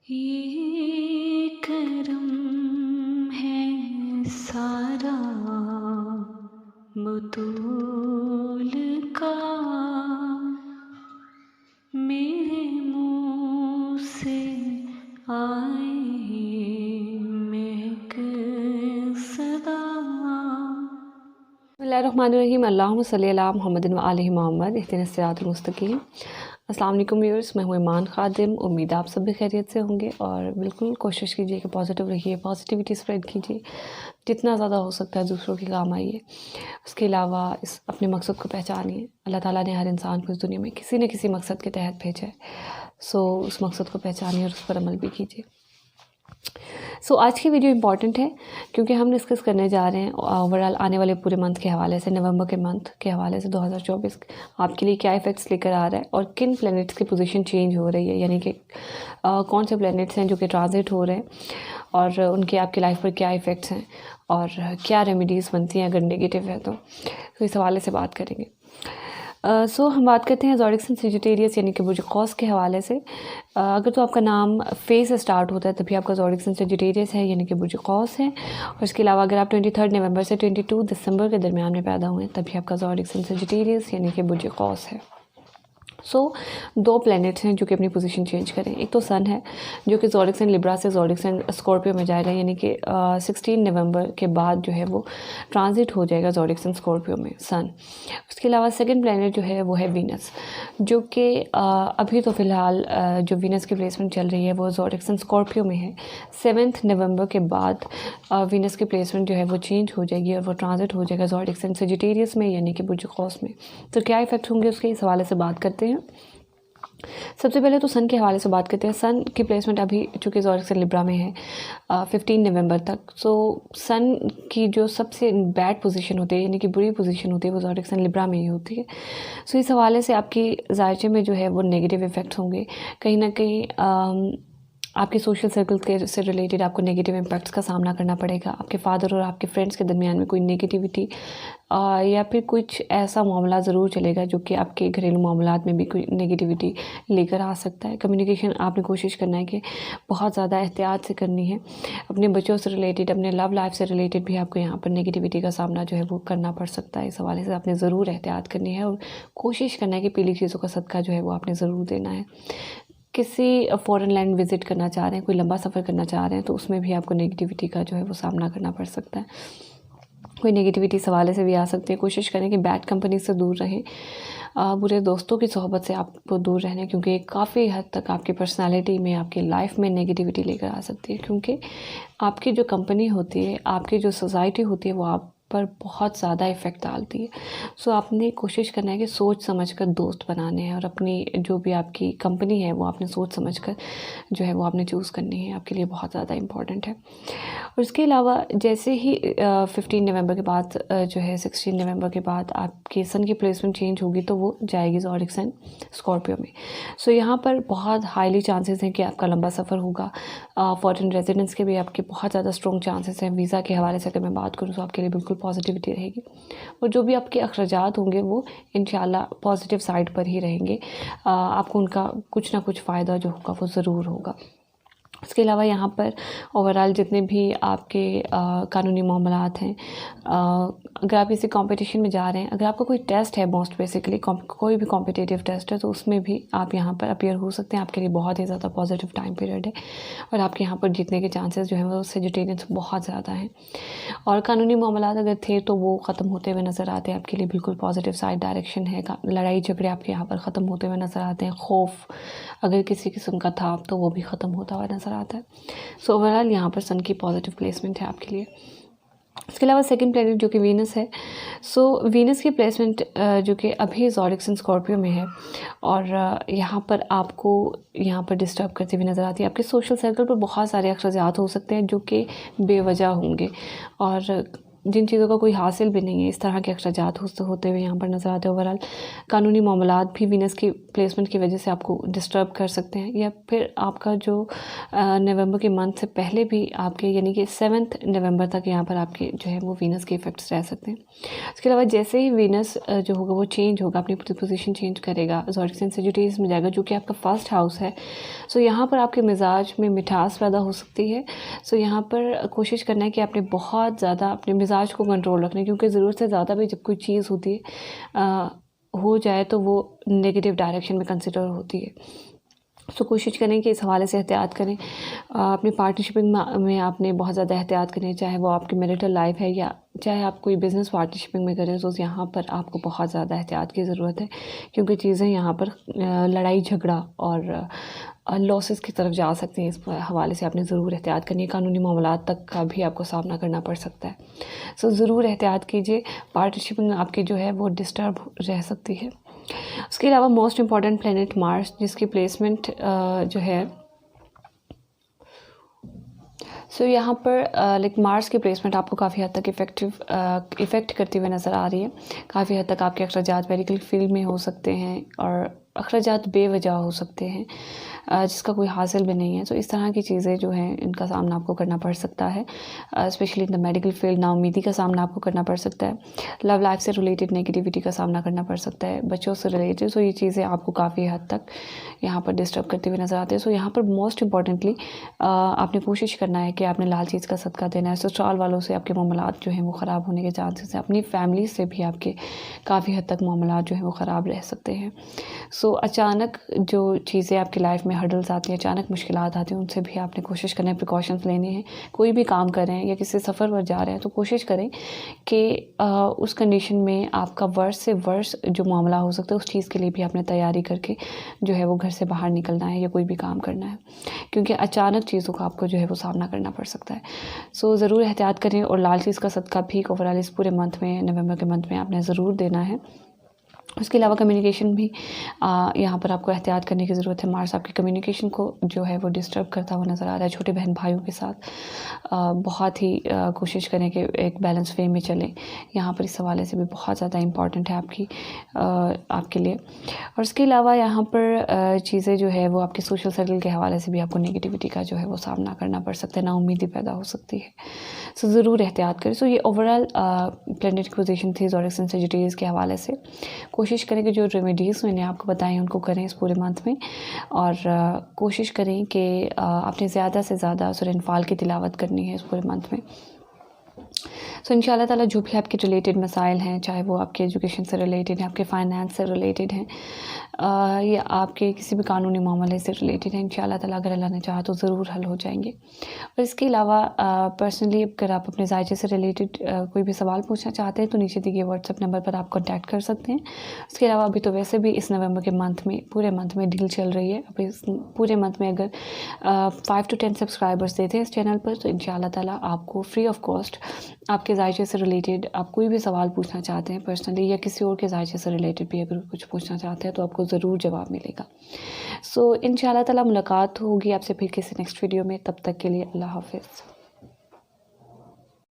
ये करम है सारा बतूल का, मेरे मुँह से आए महक सदा। बिस्मिल्लाहिर्रहमानिर्रहीम। अल्लाहुम्मा सल्ली अला मुहम्मदिन व आलि मुहम्मद इहदिनस सिरातुल मुस्तकीम। अस्सलाम वालेकुम व्यूअर्स, मैं हूँ ईमान खादिम। उम्मीद आप सब भी खैरियत से होंगे और बिल्कुल कोशिश कीजिए कि पॉजिटिव रहिए, पॉजिटिविटी स्प्रेड कीजिए, जितना ज़्यादा हो सकता है दूसरों के काम आइए। उसके अलावा इस अपने मकसद को पहचानिए। अल्लाह ताला ने हर इंसान को इस दुनिया में किसी न किसी मकसद के तहत भेजा है। सो उस मकसद को पहचानिए और उस पर अमल भी कीजिए। आज की वीडियो इंपॉर्टेंट है क्योंकि हम डिस्कस करने जा रहे हैं ओवरऑल आने वाले पूरे मंथ के हवाले से, नवंबर के मंथ के हवाले से 2024 आपके लिए क्या इफ़ेक्ट्स लेकर आ रहा है और किन प्लैनेट्स की पोजीशन चेंज हो रही है, यानी कि कौन से प्लैनेट्स हैं जो कि ट्रांजिट हो रहे हैं और उनके आपकी लाइफ पर क्या इफ़ेक्ट्स हैं और क्या रेमेडीज़ बनती हैं अगर नेगेटिव है तो इस हवाले से बात करेंगे। हम बात करते हैं ज़ोडिएक साइन सजिटेरियस यानी कि बुर्ज कौस के हवाले से। अगर तो आपका नाम फे से स्टार्ट होता है तभी आपका ज़ोडिएक साइन सजिटेरियस है यानी कि बुर्ज कौस है। और इसके अलावा अगर आप 23 नवंबर से 22 दिसंबर के दरमियान में पैदा हुए तभी आपका ज़ोडिएक साइन सजिटेरियस यानी कि बुर्ज कौस है। दो प्लैनेट्स हैं जो कि अपनी पोजीशन चेंज करें। एक तो सन है जो कि ज़ोडिएक साइन लिब्रा से ज़ोडिएक साइन स्कॉर्पियो में जाएगा, यानी कि 16 नवंबर के बाद जो है वो ट्रांजिट हो जाएगा ज़ोडिएक साइन स्कॉर्पियो में सन। उसके अलावा सेकंड प्लैनेट जो है वो है वीनस, जो कि अभी तो फ़िलहाल जो वीनस की प्लेसमेंट चल रही है वो ज़ोडिएक साइन स्कॉर्पियो में है। 7 नवंबर के बाद वीनस की प्लेसमेंट जो है वो चेंज हो जाएगी और वो ट्रांजिट हो जाएगा ज़ोडिएक साइन सजिटेरियस में यानी कि बुर्ज कौस में। तो क्या इफ़ेक्ट होंगे उसके, इस हवाले से बात करते हैं। सबसे पहले तो सन के हवाले से बात करते हैं। सन की प्लेसमेंट अभी चूँकि ज़ोडिएक साइन लिब्रा में है 15 नवंबर तक। सन की जो सबसे बैड पोजीशन होती है यानी कि बुरी पोजीशन होती है वो ज़ोडिएक साइन लिब्रा में ही होती है। इस हवाले से आपकी ज़ायचे में जो है वो नेगेटिव इफ़ेक्ट्स होंगे। कहीं ना कहीं आपके सोशल सर्कल के से रिलेटेड आपको नेगेटिव इम्पैक्ट्स का सामना करना पड़ेगा। आपके फादर और आपके फ्रेंड्स के दरमियान में कोई नेगेटिविटी या फिर कुछ ऐसा मामला ज़रूर चलेगा जो कि आपके घरेलू मामलात में भी कोई नेगेटिविटी लेकर आ सकता है। कम्युनिकेशन आपने कोशिश करना है कि बहुत ज़्यादा एहतियात से करनी है। अपने बच्चों से रिलेटेड, अपने लव लाइफ से रिलेटेड भी आपको यहाँ पर नेगेटिविटी का सामना जो है वो करना पड़ सकता है। इस हवाले से आपने ज़रूर एहतियात करनी है और कोशिश करना है कि पीली चीज़ों का सदका जो है वो आपने ज़रूर देना है। किसी फॉरेन लैंड विज़िट करना चाह रहे हैं, कोई लंबा सफ़र करना चाह रहे हैं तो उसमें भी आपको नेगेटिविटी का जो है वो सामना करना पड़ सकता है। कोई नेगेटिविटी इस हवाले से भी आ सकती है। कोशिश करें कि बैड कंपनी से दूर रहें, बुरे दोस्तों की सोहबत से आपको दूर रहना, क्योंकि काफ़ी हद तक आपकी पर्सनालिटी में, आपकी लाइफ में नेगेटिविटी लेकर आ सकती है। क्योंकि आपकी जो कंपनी होती है, आपकी जो सोसाइटी होती है वो आप पर बहुत ज़्यादा इफ़ेक्ट डालती है। आपने कोशिश करना है कि सोच समझकर दोस्त बनाने हैं और अपनी जो भी आपकी कंपनी है वो आपने सोच समझकर जो है वो आपने चूज़ करनी है। आपके लिए बहुत ज़्यादा इम्पॉर्टेंट है। और इसके अलावा जैसे ही 15 नवंबर के बाद जो है 16 नवंबर के बाद आपकी सन की प्लेसमेंट चेंज होगी तो वो जाएगी ज़ोडिएक साइन स्कॉर्पियो में। यहाँ पर बहुत हाईली चांसेस हैं कि आपका लंबा सफ़र होगा। फॉरेन रेजिडेंस के भी आपके बहुत ज़्यादा स्ट्रॉन्ग चांसेस हैं। वीज़ा के हवाले से अगर मैं बात करूँ तो आपके लिए बिल्कुल पॉजिटिविटी रहेगी और जो भी आपके अखराजात होंगे वो इंशाल्लाह पॉजिटिव साइड पर ही रहेंगे। आपको उनका कुछ ना कुछ फ़ायदा जो होगा वो ज़रूर होगा। इसके अलावा यहाँ पर ओवरऑल जितने भी आपके कानूनी मामलात हैं, अगर आप किसी कंपटीशन में जा रहे हैं, अगर आपका कोई टेस्ट है, मोस्ट बेसिकली कोई भी कॉम्पिटिटिव टेस्ट है तो उसमें भी आप यहाँ पर अपीयर हो सकते हैं। आपके लिए बहुत ही ज़्यादा पॉजिटिव टाइम पीरियड है और आपके यहाँ पर जीतने के चांसेस जो हैं वो सजिटेरियस बहुत ज़्यादा हैं। और कानूनी मामलात अगर थे तो वो ख़त्म होते हुए नज़र आते हैं। आपके लिए बिल्कुल पॉजिटिव साइड डायरेक्शन है। लड़ाई झगड़े आपके यहाँ पर ख़त्म होते हुए नज़र आते हैं। खौफ अगर किसी किस्म का था तो वो भी ख़त्म होता हुआ नज़र आता है। ओवरऑल यहाँ पर सन की पॉजिटिव प्लेसमेंट है आपके लिए। इसके अलावा सेकंड प्लैनेट जो कि वीनस है। वीनस की प्लेसमेंट जो कि अभी ज़ोडिएक साइन स्कॉर्पियो में है और यहाँ पर आपको यहाँ पर डिस्टर्ब करती हुई नज़र आती है। आपके सोशल सर्कल पर बहुत सारे अखराजात हो सकते हैं जो कि बेवजह होंगे और जिन चीज़ों का कोई हासिल भी नहीं है, इस तरह के अखराजात होते हुए यहाँ पर नज़र आते हैं। ओवरऑल कानूनी मामलात भी वीनस की प्लेसमेंट की वजह से आपको डिस्टर्ब कर सकते हैं, या फिर आपका जो नवंबर के मंथ से पहले भी आपके यानी कि 7 नवंबर तक यहाँ पर आपके जो है वो वीनस के इफ़ेक्ट्स रह सकते हैं। इसके अलावा जैसे ही वीनस जो होगा वो चेंज होगा, अपनी पोजीशन चेंज करेगा, ज़ोडिक साइन सजिटेरियस में जाएगा जो कि आपका फर्स्ट हाउस है। सो यहाँ पर आपके मिजाज में मिठास पैदा हो सकती है। सो यहाँ पर कोशिश करना है कि आपने बहुत ज़्यादा अपने मिजाज को कंट्रोल रखना है, क्योंकि ज़रूरत से ज़्यादा भी जब कोई चीज़ होती है हो जाए तो वो नेगेटिव डायरेक्शन में कंसिडर होती है। सो कोशिश करें कि इस हवाले से एहतियात करें। अपनी पार्टनरशिपिंग में आपने बहुत ज़्यादा एहतियात करें, चाहे वो आपकी मैरिटल लाइफ है या चाहे आप कोई बिज़नेस पार्टनरशिपिंग में करें, तो यहाँ पर आपको बहुत ज़्यादा एहतियात की ज़रूरत है, क्योंकि चीज़ें यहाँ पर लड़ाई झगड़ा और लॉसेस की तरफ जा सकती हैं। इस हवाले से आपने ज़रूर एहतियात करनी है। कानूनी मामलात तक का भी आपको सामना करना पड़ सकता है। सो ज़रूर एहतियात कीजिए। पार्टनरशिपिंग आपकी जो है वो डिस्टर्ब रह सकती है। उसके अलावा मोस्ट इम्पॉर्टेंट प्लैनेट मार्स, जिसकी प्लेसमेंट जो है यहाँ पर लाइक मार्स की प्लेसमेंट आपको काफ़ी हद तक इफ़ेक्ट करती हुई नज़र आ रही है। काफ़ी हद तक आपके अखराजात मेडिकल फील्ड में हो सकते हैं और अखराजात बेवजह हो सकते हैं जिसका कोई हासिल भी नहीं है। तो इस तरह की चीज़ें जो हैं इनका सामना आपको करना पड़ सकता है, specially in the medical field. नाउमीदी का सामना आपको करना पड़ सकता है। लव लाइफ से रिलेटेड नेगेटिविटी का सामना करना पड़ सकता है, बच्चों से रिलेटेड। सो ये चीज़ें आपको काफ़ी हद तक यहाँ पर डिस्टर्ब करते हुए नज़र आते हैं। सो यहाँ पर मोस्ट इम्पॉर्टेंटली आपने कोशिश करना है कि आपने लाल चीज़ का सदका देना है। ससुराल वालों से आपके मामलात जो हैं वो ख़राब होने के चांसेस हैं। अपनी फैमिली से भी आपके काफ़ी हद तक मामलात जो हैं वो ख़राब रह सकते हैं। सो अचानक जो चीज़ें आपकी लाइफ में हर्डल्स आती हैं, अचानक मुश्किलात आती हैं, उनसे भी आपने कोशिश करना है, प्रिकॉशंस लेने हैं। कोई भी काम कर रहे हैं या किसी सफ़र पर जा रहे हैं तो कोशिश करें कि उस कंडीशन में आपका वर्स से वर्स जो मामला हो सकता है उस चीज़ के लिए भी आपने तैयारी करके जो है वो घर से बाहर निकलना है या कोई भी काम करना है, क्योंकि अचानक चीज़ों का आपको जो है वो सामना करना पड़ सकता है। सो ज़रूर एहतियात करें। और लाल चीज़ का सदका भी ओवरऑल इस पूरे मंथ में, नवंबर के मंथ में आपने ज़रूर देना है। उसके अलावा कम्युनिकेशन भी यहाँ पर आपको एहतियात करने की ज़रूरत है। मार्स आपकी कम्युनिकेशन को जो है वो डिस्टर्ब करता हुआ नज़र आ रहा है। छोटे बहन भाइयों के साथ बहुत ही कोशिश करें कि एक बैलेंस वे में चलें। यहाँ पर इस हवाले से भी बहुत ज़्यादा इम्पॉर्टेंट है आपके लिए। और उसके अलावा यहाँ पर चीज़ें जो है वो आपके सोशल सर्कल के हवाले से भी आपको नेगेटिविटी का जो है वो सामना करना पड़ सकता है, नाउम्मीदी पैदा हो सकती है। सो ज़रूर एहतियात करें। सो ये ओवरऑल प्लैनेट की पोजीशन थी ज़ोडिक साइन सजिटेरियस के हवाले से। कोशिश करें कि जो रेमेडीज़ मैंने आपको बताई उनको करें इस पूरे मंथ में, और कोशिश करें कि आपने ज़्यादा से ज़्यादा सूरह अनफाल की तिलावत करनी है इस पूरे मंथ में। सो इंशाल्लाह ताला जो भी आपके रिलेटेड मसाइल हैं, चाहे वो आपके एजुकेशन से रिलेटेड हैं, आपके फाइनेंस से रिलेटेड हैं या आपके किसी भी कानूनी मामले से रिलेटेड हैं, इंशाल्लाह ताला अगर अल्लाह ने चाहा तो ज़रूर हल हो जाएंगे। और इसके अलावा पर्सनली अगर आप अपने जायचे से रिलेटेड कोई भी सवाल पूछना चाहते हैं तो नीचे दिए गए व्हाट्सएप नंबर पर आप कॉन्टैक्ट कर सकते हैं। उसके अलावा अभी तो वैसे भी इस नवंबर के मंथ में, पूरे मंथ में डील चल रही है। अभी इस पूरे मंथ में अगर 5 to 10 सब्सक्राइबर्स देते हैं इस चैनल पर तो इंशाल्लाह ताला आपको फ्री ऑफ कॉस्ट आपके जायचे से रिलेटेड आप कोई भी सवाल पूछना चाहते हैं पर्सनली, या किसी और के जायचे से रिलेटेड भी अगर कुछ पूछना चाहते हैं तो आपको ज़रूर जवाब मिलेगा। सो इंशाल्लाह ताला मुलाकात होगी आपसे फिर किसी नेक्स्ट वीडियो में। तब तक के लिए अल्लाह हाफ़िज़।